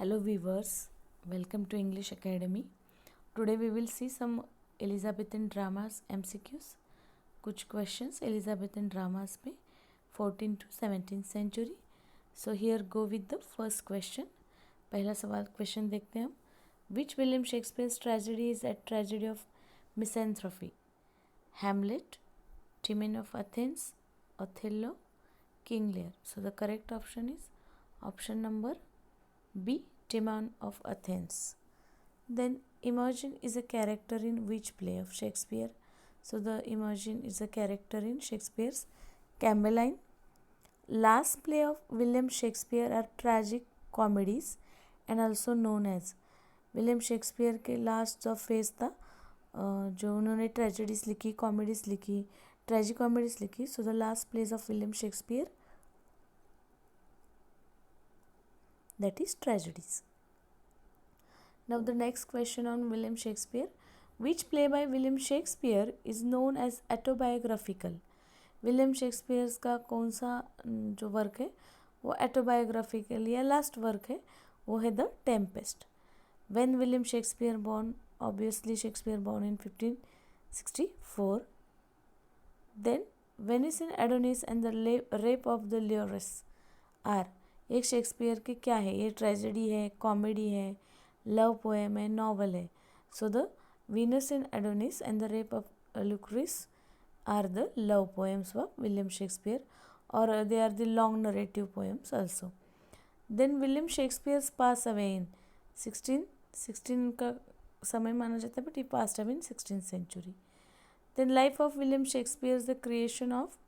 Hello viewers, welcome to English Academy. Today we will see some Elizabethan dramas MCQs. कुछ questions Elizabethan dramas पे 14 to 17th century. So here go with the first question. पहला सवाल question देखते हैं हम. Which William Shakespeare's tragedy is a tragedy of misanthropy? Hamlet, Timon of Athens, Othello, King Lear. So the correct option is option number B. Timon of Athens. Then Imogen is a character in which play of Shakespeare? So the Imogen is a character in Shakespeare's Cymbeline. Last play of William Shakespeare are tragic comedies and also known as William Shakespeare के last जो phase था जो उन्होंने tragedies लिखी, comedies लिखी, tragic comedies लिखी. So the last plays of William Shakespeare that is tragedies. Now the next question on William Shakespeare. Which play by William Shakespeare is known as autobiographical? William Shakespeare का कौन सा जो work है वो autobiographical या last work है वो है the Tempest. When William Shakespeare born? Obviously Shakespeare born in 1564. Then Venice and Adonis and the Rape of the Leoress are एक शेक्सपियर के क्या है? ये ट्रेजेडी है, कॉमेडी है, लव पोएम है, नॉवल है. So the Venus and Adonis and the rape of Lucrece are the love poems of William Shakespeare और they are the long narrative poems also. Then William Shakespeare pass away in 16 का समय माना जाता है but he passed away in 16th century. Then life of William Shakespeare the creation of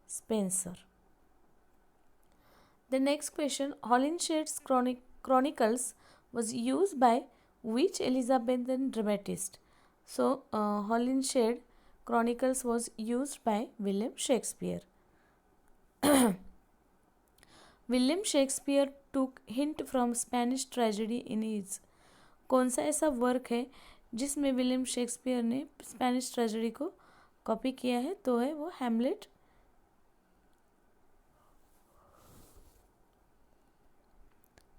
Spenser. The next question, Holinshed's Chronicles was used by which Elizabethan dramatist? So, Holinshed Chronicles was used by William Shakespeare. William Shakespeare took hint from Spanish tragedy in his. कौन सा ऐसा work है जिसमें William Shakespeare ने Spanish tragedy को copy किया है? तो है वो Hamlet.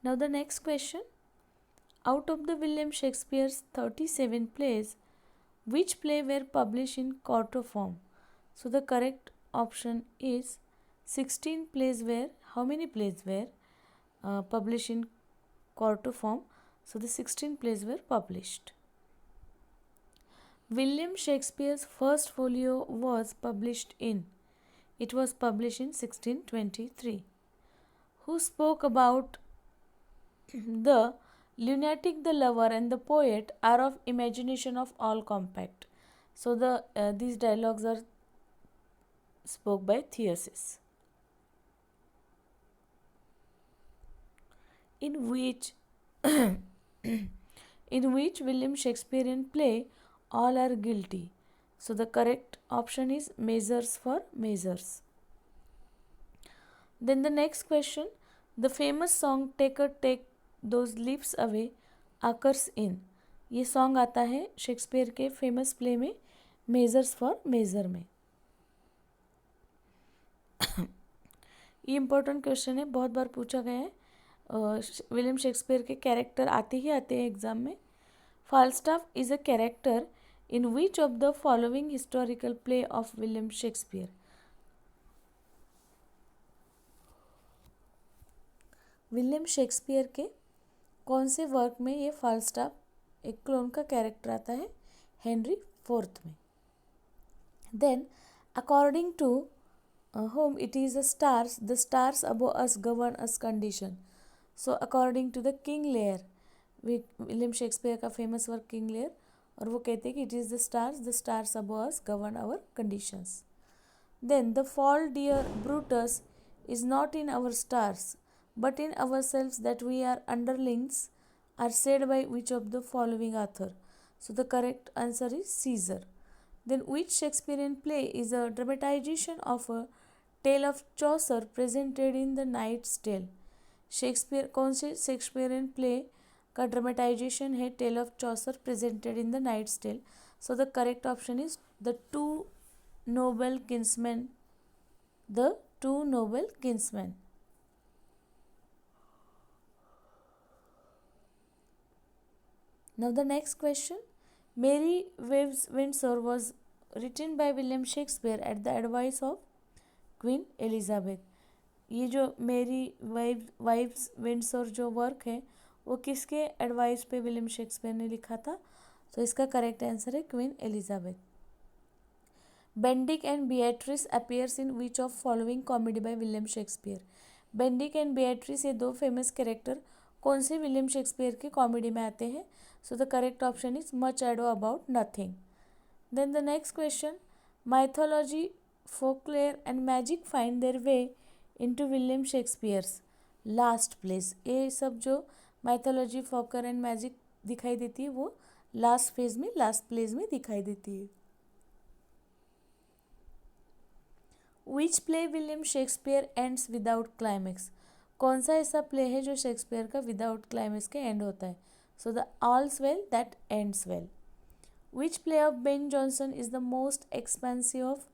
Now the next question, out of the William Shakespeare's 37 plays, which play were published in quarto form? So the correct option is 16 plays were, how many plays were published in quarto form? So the 16 plays were published. William Shakespeare's first folio was published in, it was published in 1623. Who spoke about the lunatic, the lover and the poet are of imagination of all compact. So the these dialogues are spoke by Theseus. In which William Shakespearean play all are guilty? So the correct option is Measures for Measures. Then the next question, the famous song Take Those Lips Away occurs in. ये song आता है Shakespeare के famous play में measures for major में. ये important question है, बहुत बार पूछा गया है. विलियम शेक्सपियर के कैरेक्टर आते ही आते हैं एग्जाम में. Falstaff is a character in which of the following historical play of William Shakespeare? William Shakespeare के कौन से वर्क में ये फाल्स्टाफ एक क्लोन का कैरेक्टर आता है? हेनरी फोर्थ में. Then according to whom it is the stars above us govern us condition. So according to the King Lear, William Shakespeare का फेमस वर्क किंग लेयर, और वो कहते हैं कि it is the stars above us govern our conditions. Then the fault dear Brutus is not in our stars but in ourselves that we are underlings are said by which of the following author? So the correct answer is Caesar. Then which Shakespearean play is a dramatization of a tale of Chaucer presented in the Knight's Tale? Shakespeare कौन से Shakespearean play का dramatisation है tale of Chaucer presented in the Knight's tale? So the correct option is the two noble kinsmen. The two noble kinsmen. Now the next question. Mary Waves Windsor was written by William Shakespeare at the advice of queen Elizabeth. ये जो मेरी wives Windsor जो work है वो किसके advice पे William Shakespeare ने लिखा था? तो इसका करेक्ट आंसर है Queen Elizabeth. Benedick and Beatrice appears in which of following comedy by William Shakespeare. Benedick and Beatrice ये दो फेमस कैरेक्टर कौन से विलियम शेक्सपियर की कॉमेडी में आते हैं? So the correct option is much ado about nothing. Then the next question. Mythology, folklore and magic find their way into William Shakespeare's last place. ये सब जो माइथोलॉजी, फोकर एंड मैजिक दिखाई देती है वो लास्ट फेज में, लास्ट प्लेस में दिखाई देती है. Which play William Shakespeare ends without climax. कौन सा ऐसा प्ले है जो शेक्सपियर का विदाउट क्लाइमैक्स के एंड होता है? So the all's well that ends well. Which play of Ben Jonson is the most expensive of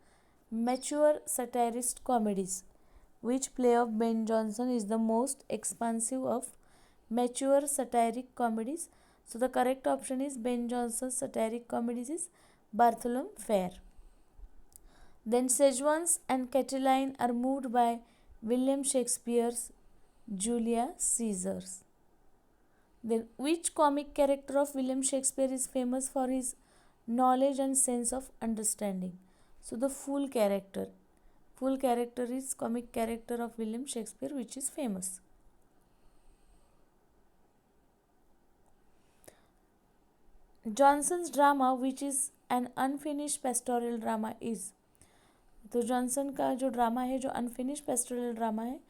mature satirist comedies. Which play of Ben Jonson is the most expansive of mature satiric comedies? So the correct option is Ben Jonson's satiric comedies is Bartholomew Fair. Then Sejwans and Catiline are moved by William Shakespeare's Julius Caesars. Then which comic character of William Shakespeare is famous for his knowledge and sense of understanding? So the fool character is comic character of William Shakespeare which is famous. Johnson's drama which is an unfinished pastoral drama is. तो Johnson का जो drama है, जो unfinished pastoral drama है,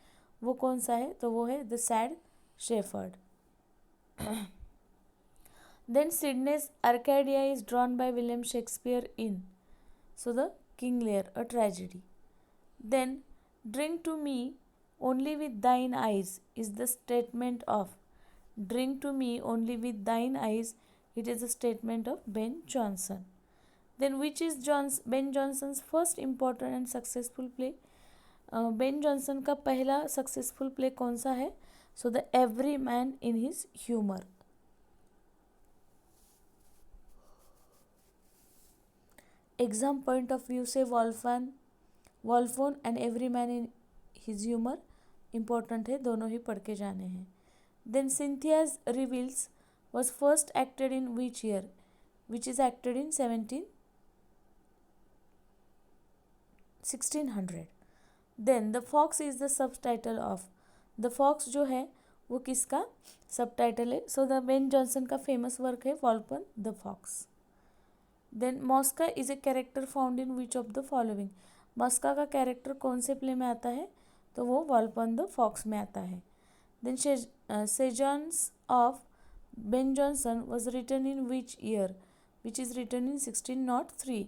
वो कौन सा है? तो वो है the sad shepherd. Then Sidney's Arcadia is drawn by William Shakespeare in. So the King Lear, a tragedy. Then drink to me only with thine eyes is the statement of. Drink to me only with thine eyes, it is a statement of Ben Jonson. Then which is Ben Jonson's first important and successful play? Ben Jonson का पहला successful play कौन सा है? So the Every Man in His Humor. Exam point of view से Volpone and every man in his humour important है, दोनों ही पढ़ के जाने हैं. Then Cynthia's revels was first acted in which year? Which is acted in 1600. Then the fox is the subtitle of. The fox जो है वो किसका सब टाइटल है? सो द बेन जॉनसन का फेमस वर्क है Volpone the fox. Then Mosca is a character found in which of the following. Mosca का character कौन से प्ले में आता है? तो वो वॉल्पन द फॉक्स में आता है. Then Sejanus of Ben Jonson was written in which year? Which is written in 1603.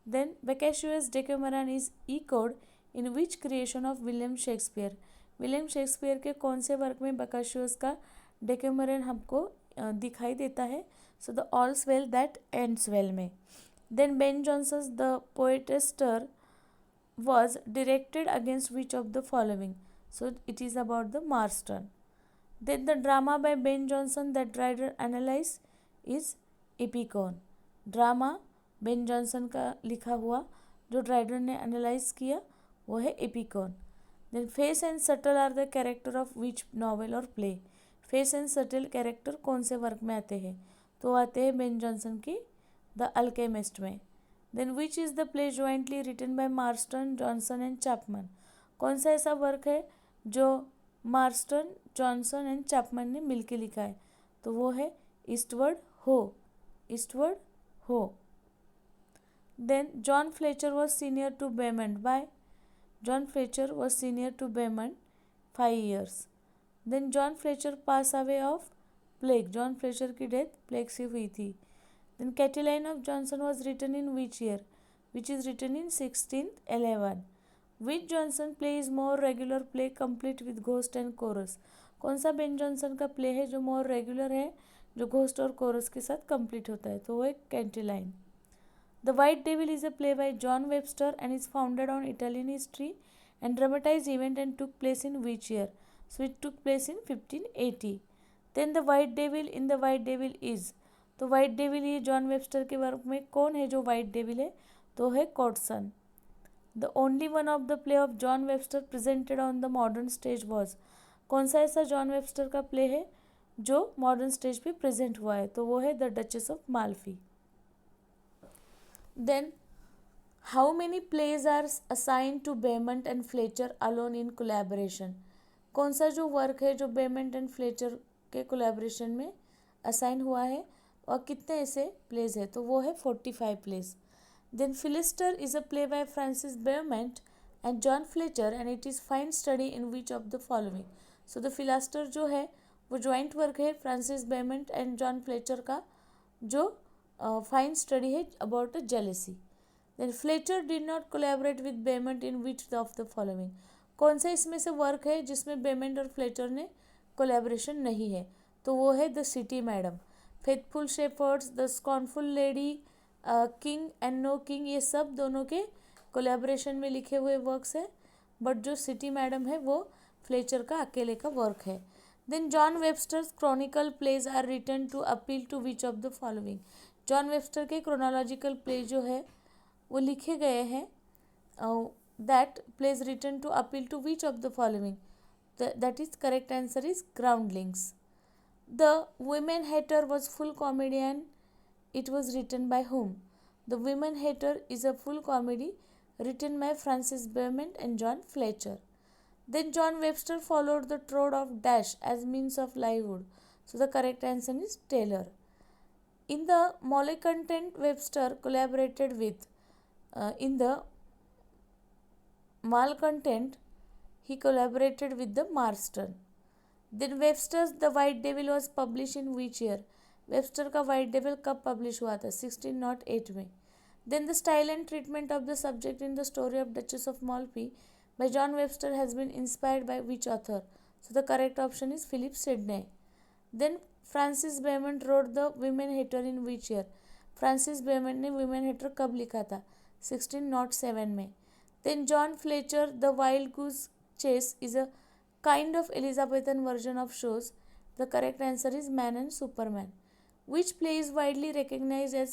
Then Boccaccio's Decameron is echoed in which creation of William Shakespeare. William Shakespeare के कौन से वर्क में बेकेशुअस का डेकेमरन हमको दिखाई देता है? So the all's well that ends well में. Then Ben Jonson's the Poetaster was directed against which of the following? So it is about the Marston. Then the drama by Ben Jonson that writer analyse is Epicoene. Drama Ben Jonson का लिखा हुआ जो writer ने analyse किया वो है Epicoene. Then face and subtle are the character of which novel और play. Face and Subtle character कौन से वर्क में आते हैं? तो आते हैं बेन जॉनसन की द अल्केमिस्ट में. Then which is the play jointly written by Marston, Jonson and Chapman. कौन सा ऐसा वर्क है जो मार्स्टन, जॉनसन एंड चैपमन ने मिलके लिखा है? तो वो है eastward Ho. Eastward Ho. Then John Fletcher was senior to Beaumont by. John Fletcher was senior to Beaumont 5 years. Then John Fletcher pass away of plague. John Fletcher की death plague से हुई थी. Then Catiline of Jonson was written in which year? Which is written in 1611. Which Jonson play is more regular play complete with ghost and chorus. कौन सा Ben Jonson का play है जो मोर regular है, जो घोस्ट और कोरस के साथ कंप्लीट होता है? तो वो है Catiline. The white devil is a play by John Webster and is founded on Italian history and dramatized event and took place in which year? So it took place in 1580. Then the white devil in the white devil is. तो white devil ये John Webster के work में कौन है जो white devil है, तो है Cotson. The only one of the play of John Webster presented on the modern stage was, कौन सा ऐसा जॉन वेबस्टर का प्ले है जो मॉडर्न स्टेज पे प्रेजेंट हुआ है, तो वो है the duchess of Malfi. Then how many plays are assign to Beaumont and Fletcher alone in collaboration, कौन सा जो वर्क है जो बेमंट एंड फ्लेचर के कोलैबोरेशन में असाइन हुआ है और कितने ऐसे प्लेज है, तो वो है 45 plays. Then Philaster is a play by Francis Beaumont and John Fletcher and it is fine study in which of the following, so the Philaster जो है वो जॉइंट वर्क है Francis Beaumont and John Fletcher का, जो fine study है about a jealousy. Then Fletcher did not collaborate with Beaumont in which of the following, कौन सा इसमें से वर्क है जिसमें बेमंट और फ्लेचर ने कोलैबोरेशन नहीं है, तो वो है the city madam. Faithful shepherds, the scornful lady, king and no king, ये सब दोनों के कोलैबोरेशन में लिखे हुए वर्क्स है, बट जो सिटी मैडम है वो फ्लेचर का अकेले का वर्क है। Then John Webster's chronicle plays are written to appeal to which of the following, John Webster के क्रोनोलॉजिकल प्ले जो है वो लिखे गए हैं, that plays written to appeal to which of the following, that is correct answer is groundlings. The women hater was full comedy and it was written by whom, the women hater is a full comedy written by Francis Beaumont and John Fletcher. Then John Webster followed the trade of dash as means of livelihood, so the correct answer is Taylor. In the malcontent, Webster collaborated with, in the malcontent he collaborated with the Marston. Then Webster's The White Devil was published in which year, Webster का white devil कब publish हुआ था, 1608 में। Then the style and treatment of the subject in the story of duchess of Malfi by John Webster has been inspired by which author, so the correct option is Philip Sidney. Then Francis Beaumont wrote the women hater in which year, Francis Beaumont ने women hater कब लिखा था, 1607 में। Then John Fletcher the wild goose chase is a kind of Elizabethan version of shows, the correct answer is Man and Superman. Which play is widely recognized as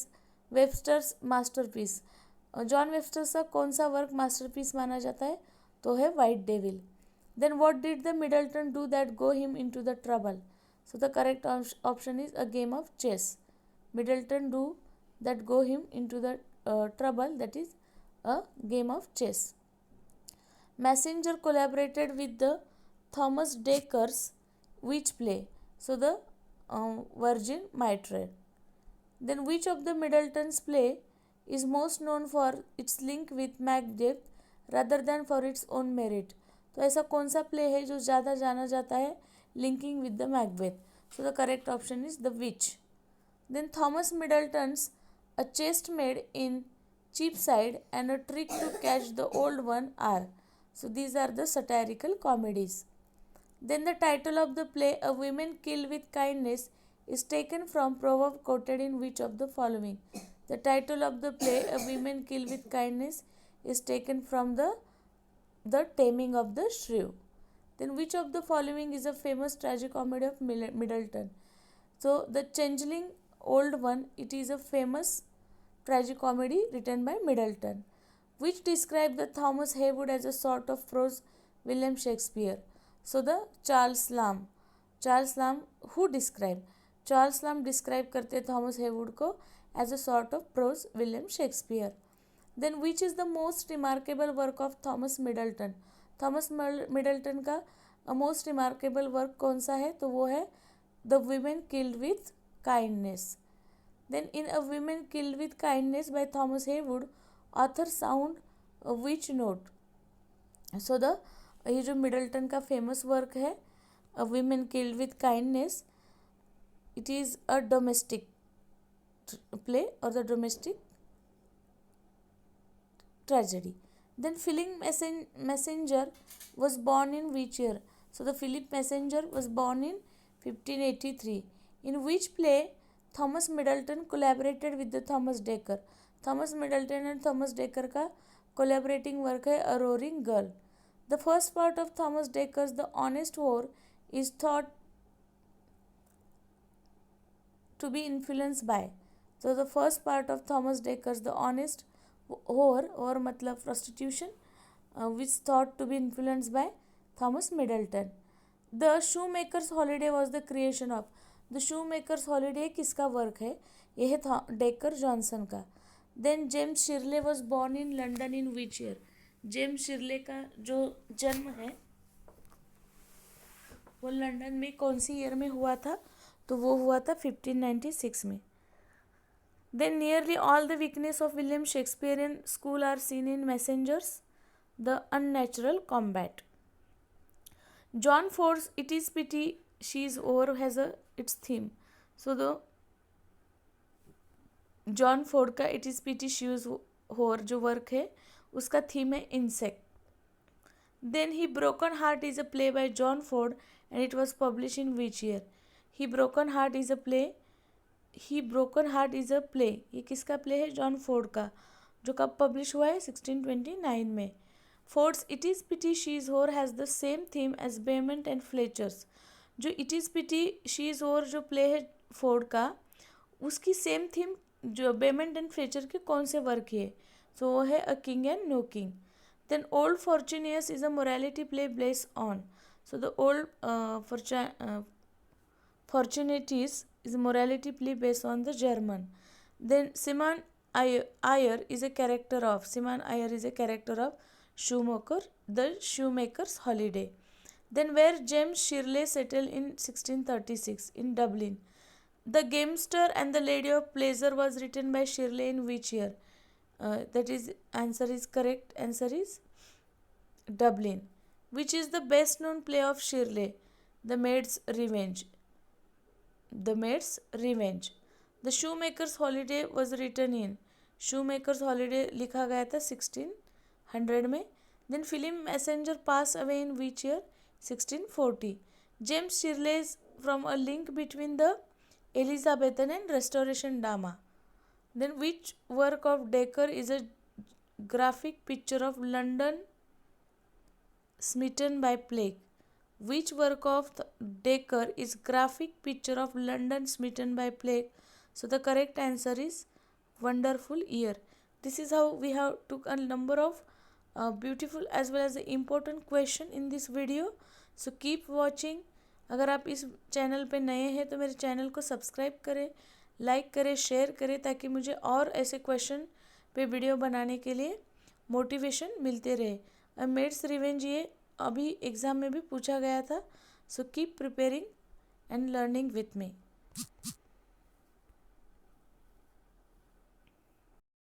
Webster's masterpiece, John Webster का कौन सा work masterpiece माना जाता है, तो है white devil. Then what did the Middleton do that go him into the trouble, so the correct option is a game of chess, Middleton do that go him into the trouble, that is a game of chess. Massinger collaborated with the Thomas Dekker's which play, so the Virgin Maitre. Then which of the Middleton's play is most known for its link with Macbeth rather than for its own merit, तो ऐसा कौन सा play है जो ज़्यादा जाना जाता है linking with the Macbeth, so the correct option is the witch. Then Thomas Middleton's a chaste maid in Cheapside and a trick to catch the old one are, so these are the satirical comedies. Then the title of the play A Woman Killed with Kindness is taken from proverb quoted in which of the following, the title of the play A Woman Killed with Kindness is taken from the Taming of the Shrew. Then which of the following is a famous tragicomedy of Middleton, so the Changeling Old One, it is a famous tragicomedy written by Middleton. Which described the Thomas Heywood as a sort of prose William Shakespeare, so the Charles Lamb. Charles Lamb who describe, Charles Lamb describe करते Thomas Heywood को as a sort of prose William Shakespeare. Then which is the most remarkable work of Thomas Middleton, Thomas Middleton का most remarkable work कौन सा है, तो वो है the women killed with kindness. Then in A Woman Killed with Kindness by Thomas Heywood, author sound which note, so the ये जो Middleton का फेमस वर्क है A Woman Killed with Kindness, it is a domestic play or the domestic tragedy. Then Philip Messenger was born in which year, so the Philip Messenger was born in 1583. In which play Thomas Middleton collaborated with the Thomas Dekker, Thomas Middleton and Thomas Dekker का collaborating work है a roaring girl. The first part of Thomas Dekker's the honest whore is thought to be influenced by. So the first part of Thomas Dekker's The Honest Whore or मतलब prostitution, which thought to be influenced by Thomas Middleton. The Shoemaker's Holiday was the creation of. The Shoemaker's Holiday किसका work है? यह है decker Johnson का. Then James शिरले was born in London in which year? James शिरले का जो जन्म है वो लंदन में कौन सी ईयर में हुआ था? तो वो हुआ था 1596 में. Then nearly all the weakness of William Shakespearean school are seen in messengers, the unnatural combat. John Ford's It Is Pity She's Over has its theme. So the John Ford का it is pity she's whore जो work है उसका theme है incest. Then the broken heart is a play by John Ford and it was publish in which year? The broken heart is a play. ये किसका play है? John Ford का, जो कब पब्लिश हुआ है? 1629 में. Ford's it is pity she's whore has the same theme as Beaumont and Fletcher's. जो it is pity she's whore जो प्ले है फोर्ड का, उसकी सेम थीम जो बेमेंट एंड फ्लेचर के कौन से वर्क है? सो वो है a king and no king. Then old Fortunatus is a morality play based on. So the old Fortunatus is a morality play based on the German. Then Simon Ayer is a character of. Simon Ayer is a character of Shoemaker, the Shoemaker's Holiday. Then where James Shirley settled in 1636 in Dublin. The Gamester and the Lady of Pleasure was written by Shirley in which year? That is, answer is correct. Answer is Dublin. Which is the best known play of Shirley? The Maid's Revenge. The Maid's Revenge. The Shoemaker's Holiday was written in. Shoemaker's Holiday लिखा गया था 1600 में. Then film Messenger pass away in which year? 1640. James Shirley is from a link between the Elizabethan and Restoration drama. Then which work of Dekker is a graphic picture of London smitten by plague? Which work of Dekker is graphic picture of London smitten by plague? So the correct answer is Wonderful Year. This is how we have took a number of beautiful as well as important question in this video. So keep watching. अगर आप इस channel पे नए हैं तो मेरे channel को subscribe करें, लाइक करें, शेयर करें, ताकि मुझे और ऐसे क्वेश्चन पे वीडियो बनाने के लिए मोटिवेशन मिलते रहे. मेड्स रिवेंज ये अभी एग्ज़ाम में भी पूछा गया था. So keep preparing and learning with me.